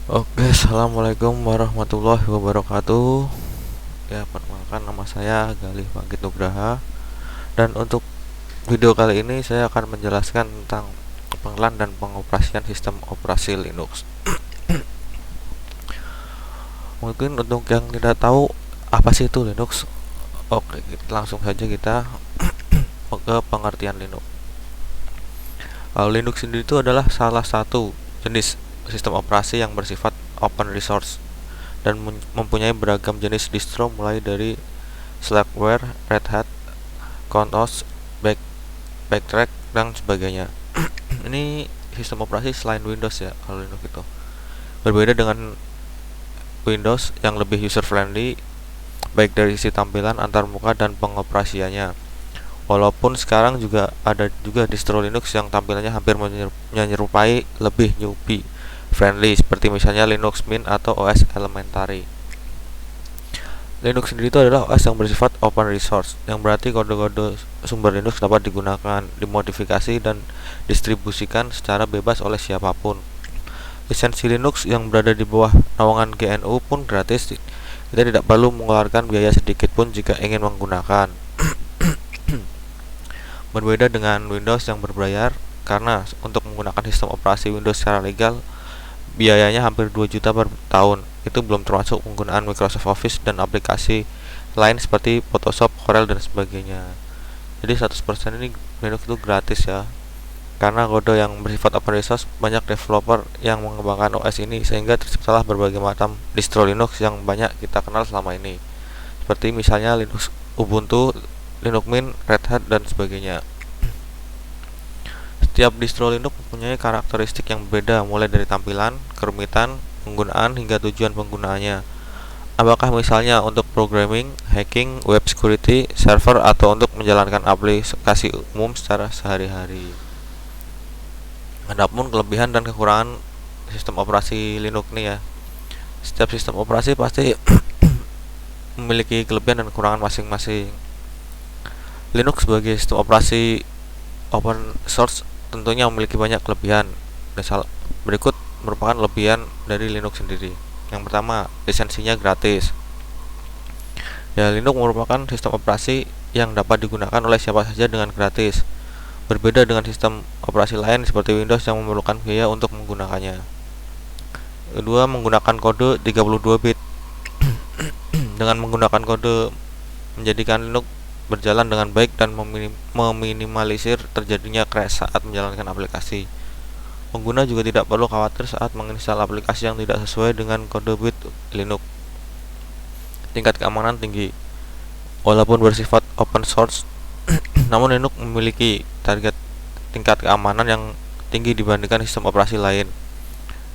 Oke, assalamualaikum warahmatullahi wabarakatuh. Ya, perkenalkan nama saya Galih Bangkit Nugraha. Dan untuk video kali ini saya akan menjelaskan tentang pengenalan dan pengoperasian sistem operasi Linux. Mungkin untuk yang tidak tahu apa sih itu Linux, oke, langsung saja kita ke pengertian Linux. Linux sendiri itu adalah salah satu jenis sistem operasi yang bersifat open resource dan mempunyai beragam jenis distro mulai dari Slackware, Red Hat, CentOS, Backtrack dan sebagainya. Ini sistem operasi selain Windows ya, kalau Linux itu. Berbeda dengan Windows yang lebih user friendly baik dari sisi tampilan, antarmuka dan pengoperasiannya. Walaupun sekarang juga ada juga distro Linux yang tampilannya hampir menyerupai lebih newbie friendly seperti misalnya Linux Mint atau OS Elementary. Linux sendiri itu adalah OS yang bersifat open resource, yang berarti kode-kode sumber Linux dapat digunakan, dimodifikasi, dan distribusikan secara bebas oleh siapapun. Lisensi Linux yang berada di bawah naungan GNU pun gratis. Kita tidak perlu mengeluarkan biaya sedikit pun jika ingin menggunakan. Berbeda dengan Windows yang berbayar, karena untuk menggunakan sistem operasi Windows secara legal biayanya hampir 2 juta per tahun. Itu belum termasuk penggunaan Microsoft Office dan aplikasi lain seperti Photoshop, Corel dan sebagainya. Jadi 100% ini Linux itu gratis ya. Karena kode yang bersifat open resource, banyak developer yang mengembangkan OS ini sehingga terciptalah berbagai macam distro Linux yang banyak kita kenal selama ini. Seperti misalnya Linux Ubuntu, Linux Mint, Red Hat dan sebagainya. Setiap distro Linux mempunyai karakteristik yang berbeda mulai dari tampilan, kerumitan, penggunaan hingga tujuan penggunaannya. Apakah misalnya untuk programming, hacking, web security, server atau untuk menjalankan aplikasi umum secara sehari-hari. Adapun kelebihan dan kekurangan sistem operasi Linux nih ya. Setiap sistem operasi pasti memiliki kelebihan dan kekurangan masing-masing. Linux sebagai sistem operasi open source tentunya memiliki banyak kelebihan. Berikut merupakan kelebihan dari Linux sendiri. Yang pertama, lisensinya gratis. Ya, Linux merupakan sistem operasi yang dapat digunakan oleh siapa saja dengan gratis. Berbeda dengan sistem operasi lain seperti Windows yang memerlukan biaya untuk menggunakannya. Kedua, menggunakan kode 32 bit. Dengan menggunakan kode menjadikan Linux berjalan dengan baik dan meminimalisir terjadinya crash saat menjalankan aplikasi. Pengguna juga tidak perlu khawatir saat menginstal aplikasi yang tidak sesuai dengan kode bit Linux. Tingkat keamanan tinggi. Walaupun bersifat open source, namun Linux memiliki tingkat keamanan yang tinggi dibandingkan sistem operasi lain.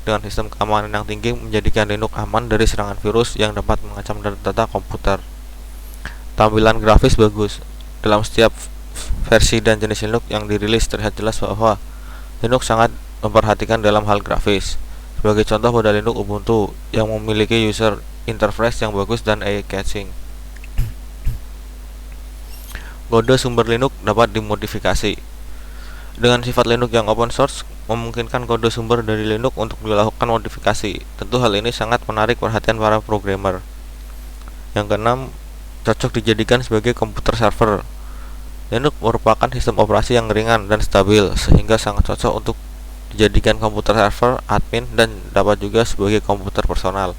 Dengan sistem keamanan yang tinggi menjadikan Linux aman dari serangan virus yang dapat mengancam data komputer. Tampilan grafis bagus. Dalam setiap versi dan jenis Linux yang dirilis terlihat jelas bahwa Linux sangat memperhatikan dalam hal grafis. Sebagai contoh pada Linux Ubuntu yang memiliki user interface yang bagus dan eye catching. Kode sumber Linux dapat dimodifikasi. Dengan sifat Linux yang open source, memungkinkan kode sumber dari Linux untuk dilakukan modifikasi. Tentu hal ini sangat menarik perhatian para programmer. Yang keenam, cocok dijadikan sebagai komputer server. Linux merupakan sistem operasi yang ringan dan stabil, sehingga sangat cocok untuk dijadikan komputer server, admin, dan dapat juga sebagai komputer personal.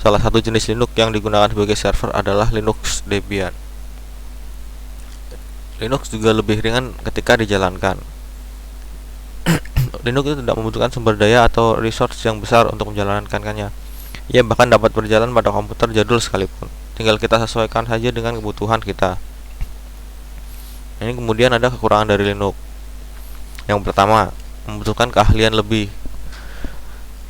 Salah satu jenis Linux yang digunakan sebagai server adalah Linux Debian. Linux juga lebih ringan ketika dijalankan. Linux itu tidak membutuhkan sumber daya atau resource yang besar untuk menjalankannya. Ia bahkan dapat berjalan pada komputer jadul sekalipun. Tinggal kita sesuaikan saja dengan kebutuhan kita. Ini kemudian ada kekurangan dari Linux. Yang pertama, membutuhkan keahlian lebih.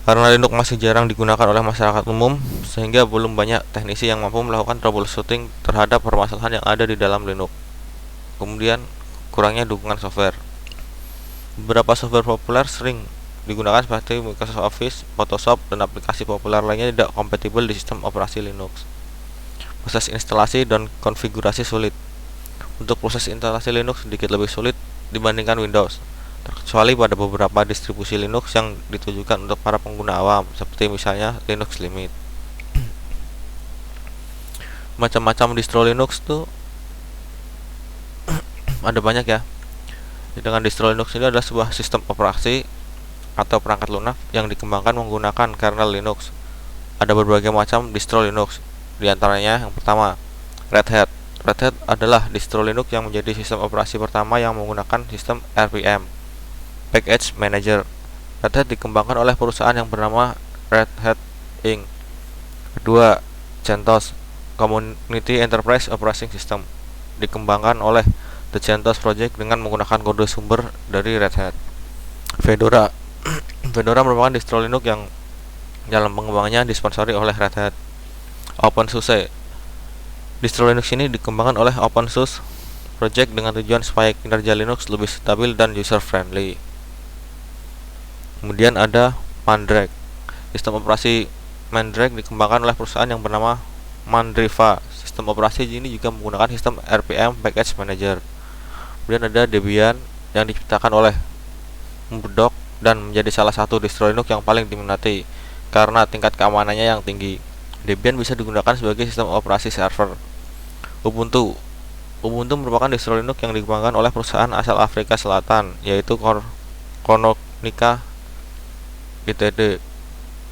Karena Linux masih jarang digunakan oleh masyarakat umum, sehingga belum banyak teknisi yang mampu melakukan troubleshooting terhadap permasalahan yang ada di dalam Linux. Kemudian, kurangnya dukungan software. Beberapa software populer sering digunakan seperti Microsoft Office, Photoshop, dan aplikasi populer lainnya tidak kompatibel di sistem operasi Linux. Proses instalasi dan konfigurasi sulit. Untuk proses instalasi Linux sedikit lebih sulit dibandingkan Windows. terkecuali pada beberapa distribusi Linux yang ditujukan untuk para pengguna awam, seperti misalnya Linux Limit. Macam-macam distro Linux tuh ada banyak ya. Dengan distro Linux ini adalah sebuah sistem operasi atau perangkat lunak yang dikembangkan menggunakan kernel Linux. Ada berbagai macam distro Linux. Di antaranya yang pertama, Red Hat. Red Hat adalah distro Linux yang menjadi sistem operasi pertama yang menggunakan sistem RPM, Package Manager. Red Hat dikembangkan oleh perusahaan yang bernama Red Hat Inc. Kedua, CentOS, Community Enterprise Operating System, dikembangkan oleh The CentOS Project dengan menggunakan kode sumber dari Red Hat. Fedora. Fedora merupakan distro Linux yang dalam pengembangannya disponsori oleh Red Hat. OpenSUSE. Distro Linux ini dikembangkan oleh OpenSUSE Project dengan tujuan supaya kinerja Linux lebih stabil dan user friendly. Kemudian ada Mandrake. Sistem operasi Mandrake dikembangkan oleh perusahaan yang bernama Mandriva. Sistem operasi ini juga menggunakan sistem RPM Package Manager. Kemudian ada Debian yang diciptakan oleh Murdoch dan menjadi salah satu distro Linux yang paling diminati karena tingkat keamanannya yang tinggi. Debian bisa digunakan sebagai sistem operasi server. Ubuntu. Ubuntu merupakan distro Linux yang dikembangkan oleh perusahaan asal Afrika Selatan, yaitu Kononica Ltd.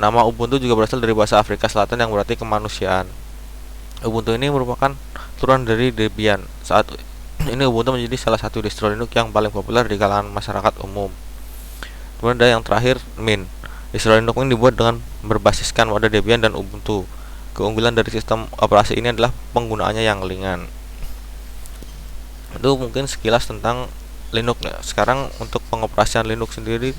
Nama Ubuntu juga berasal dari bahasa Afrika Selatan yang berarti kemanusiaan. Ubuntu ini merupakan turunan dari Debian. Saat ini Ubuntu menjadi salah satu distro Linux yang paling populer di kalangan masyarakat umum. Kemudian ada yang terakhir, Mint. Distro Linux ini dibuat dengan berbasiskan pada Debian dan Ubuntu. Keunggulan dari sistem operasi ini adalah penggunaannya yang ringan. Itu mungkin sekilas tentang Linux ya. Sekarang untuk pengoperasian Linux sendiri,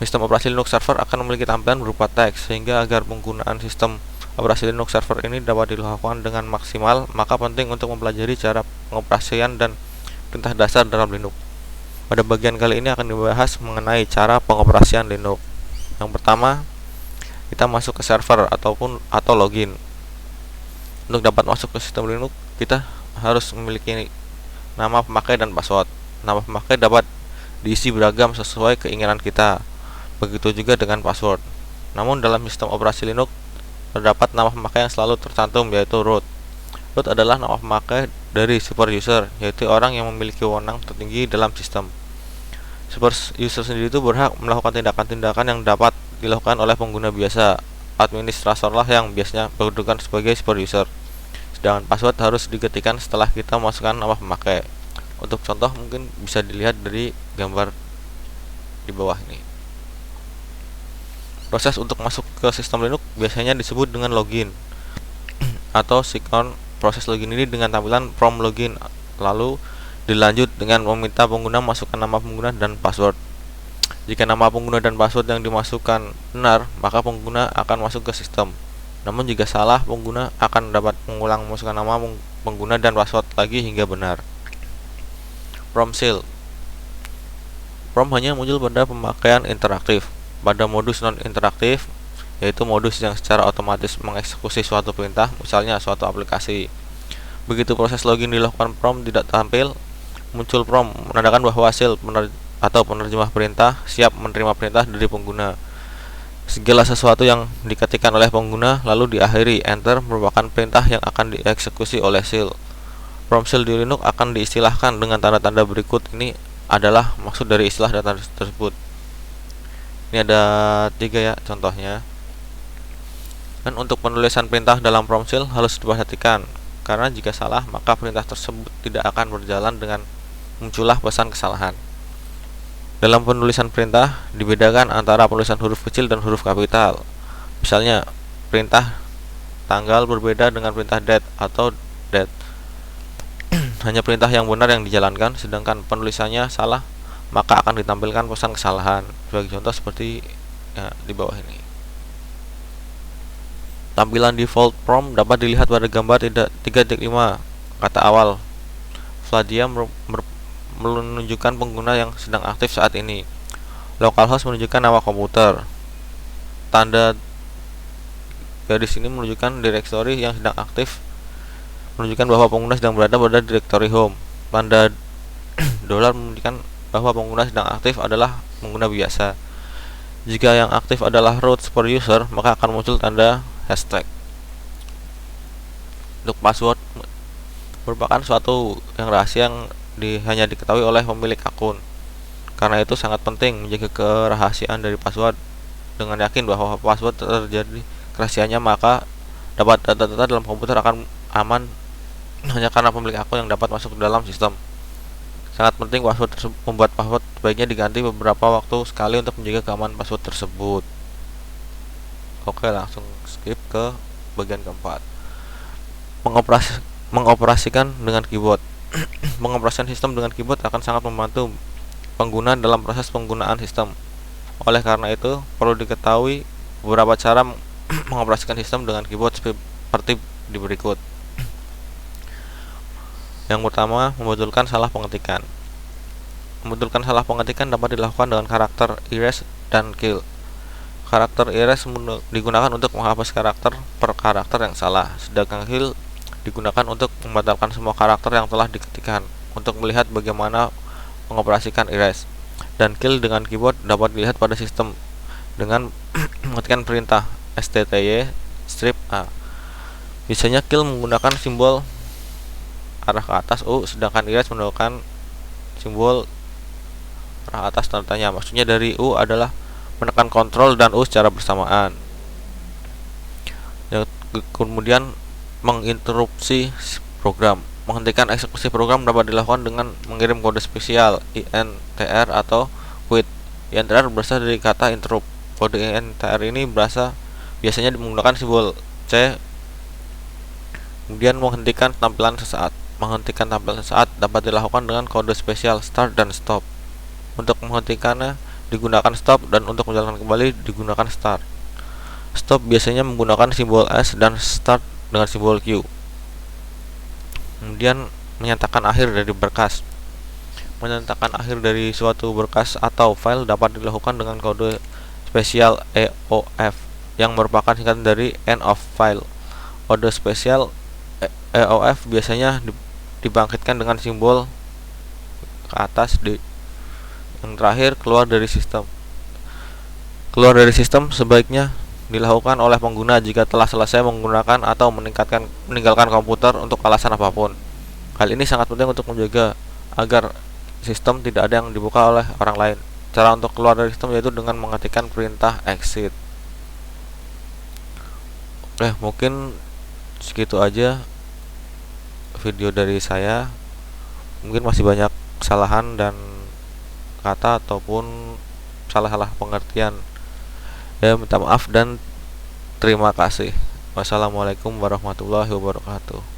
sistem operasi Linux server akan memiliki tampilan berupa teks, sehingga agar penggunaan sistem operasi Linux server ini dapat dilakukan dengan maksimal, maka penting untuk mempelajari cara pengoperasian dan perintah dasar dalam Linux. Pada bagian kali ini akan dibahas mengenai cara pengoperasian Linux. Yang pertama, kita masuk ke server atau login. Untuk dapat masuk ke sistem Linux, kita harus memiliki nama pemakai dan password. Nama pemakai dapat diisi beragam sesuai keinginan kita. Begitu juga dengan password. Namun dalam sistem operasi Linux terdapat nama pemakai yang selalu tercantum, yaitu root. Root adalah nama pemakai dari super user, yaitu orang yang memiliki wewenang tertinggi dalam sistem. Super user sendiri itu berhak melakukan tindakan-tindakan yang dapat dilakukan oleh pengguna biasa. Administratorlah yang biasanya berkedudukan sebagai super user. Sedangkan password harus diketikkan setelah kita memasukkan nama pemakai. Untuk contoh mungkin bisa dilihat dari gambar di bawah ini. Proses untuk masuk ke sistem Linux biasanya disebut dengan login atau sign-on. Proses login ini dengan tampilan from login, lalu dilanjut dengan meminta pengguna masukkan nama pengguna dan password. Jika nama pengguna dan password yang dimasukkan benar, maka pengguna akan masuk ke sistem. Namun jika salah, pengguna akan dapat mengulang memasukkan nama pengguna dan password lagi hingga benar. Prom Shell. Prom hanya muncul pada pemakaian interaktif. Pada modus non-interaktif, yaitu modus yang secara otomatis mengeksekusi suatu perintah, misalnya suatu aplikasi. Begitu proses login dilakukan, prom tidak tampil. Muncul prom menandakan bahwa Shell atau penerjemah perintah siap menerima perintah dari pengguna. Segala sesuatu yang diketikkan oleh pengguna lalu diakhiri enter merupakan perintah yang akan dieksekusi oleh Shell. Prom Shell di Linux akan diistilahkan dengan tanda-tanda berikut. Ini adalah maksud dari istilah data tersebut. Ini ada 3 ya contohnya. Dan untuk penulisan perintah dalam prom shell harus diperhatikan, karena jika salah maka perintah tersebut tidak akan berjalan dengan muncullah pesan kesalahan. Dalam penulisan perintah dibedakan antara penulisan huruf kecil dan huruf kapital. Misalnya perintah tanggal berbeda dengan perintah date atau date. Hanya perintah yang benar yang dijalankan, sedangkan penulisannya salah maka akan ditampilkan pesan kesalahan. Sebagai contoh seperti ya, di bawah ini. Tampilan default prompt dapat dilihat pada gambar 3.5. Kata awal Vladia menunjukkan pengguna yang sedang aktif saat ini. Localhost menunjukkan nama komputer. Tanda garis ini menunjukkan direktori yang sedang aktif, menunjukkan bahwa pengguna sedang berada pada direktori home. Tanda dolar menunjukkan bahwa pengguna sedang aktif adalah pengguna biasa. Jika yang aktif adalah root super user, maka akan muncul tanda hashtag. Untuk password merupakan suatu yang rahasia yang hanya diketahui oleh pemilik akun. Karena itu sangat penting menjaga kerahasiaan dari password. Dengan yakin bahwa password terjadi kerahasiaannya, maka data-data dalam komputer akan aman hanya karena pemilik akun yang dapat masuk ke dalam sistem. Sangat penting membuat password sebaiknya diganti beberapa waktu sekali untuk menjaga keamanan password tersebut. Oke, langsung skip ke bagian keempat. Mengoperasikan dengan keyboard. Mengoperasikan sistem dengan keyboard akan sangat membantu pengguna dalam proses penggunaan sistem. Oleh karena itu, perlu diketahui beberapa cara mengoperasikan sistem dengan keyboard seperti di berikut. Yang pertama, membetulkan salah pengetikan. Membetulkan salah pengetikan dapat dilakukan dengan karakter erase dan kill. Karakter erase digunakan untuk menghapus karakter per karakter yang salah, sedangkan kill digunakan untuk membatalkan semua karakter yang telah diketikkan. Untuk melihat bagaimana mengoperasikan erase dan kill dengan keyboard dapat dilihat pada sistem dengan mengetikkan perintah stty strip a. Biasanya kill menggunakan simbol arah ke atas U, sedangkan erase menggunakan simbol arah atas tanda tanya. Maksudnya dari U adalah menekan kontrol dan U secara bersamaan. Kemudian menginterupsi program. Menghentikan eksekusi program dapat dilakukan dengan mengirim kode spesial INTR atau quit. INTR berasal dari kata interrupt. Kode INTR ini biasanya menggunakan simbol C. Kemudian menghentikan tampilan sesaat. Menghentikan tampilan sesaat dapat dilakukan dengan kode spesial start dan stop. Untuk menghentikannya digunakan stop dan untuk menjalankan kembali digunakan start. Stop biasanya menggunakan simbol S dan start dengan simbol Q. Kemudian menyatakan akhir dari berkas. Menyatakan akhir dari suatu berkas atau file dapat dilakukan dengan kode spesial EOF yang merupakan singkatan dari end of file. Kode spesial EOF biasanya dibangkitkan dengan simbol ke atas di yang terakhir. Keluar dari sistem. Keluar dari sistem sebaiknya dilakukan oleh pengguna jika telah selesai menggunakan atau meninggalkan komputer untuk alasan apapun. Hal ini sangat penting untuk menjaga agar sistem tidak ada yang dibuka oleh orang lain. Cara untuk keluar dari sistem yaitu dengan mengetikkan perintah exit. Mungkin segitu aja video dari saya. Mungkin masih banyak kesalahan dan kata ataupun salah-salah pengertian. Minta maaf dan terima kasih. Wassalamualaikum warahmatullahi wabarakatuh.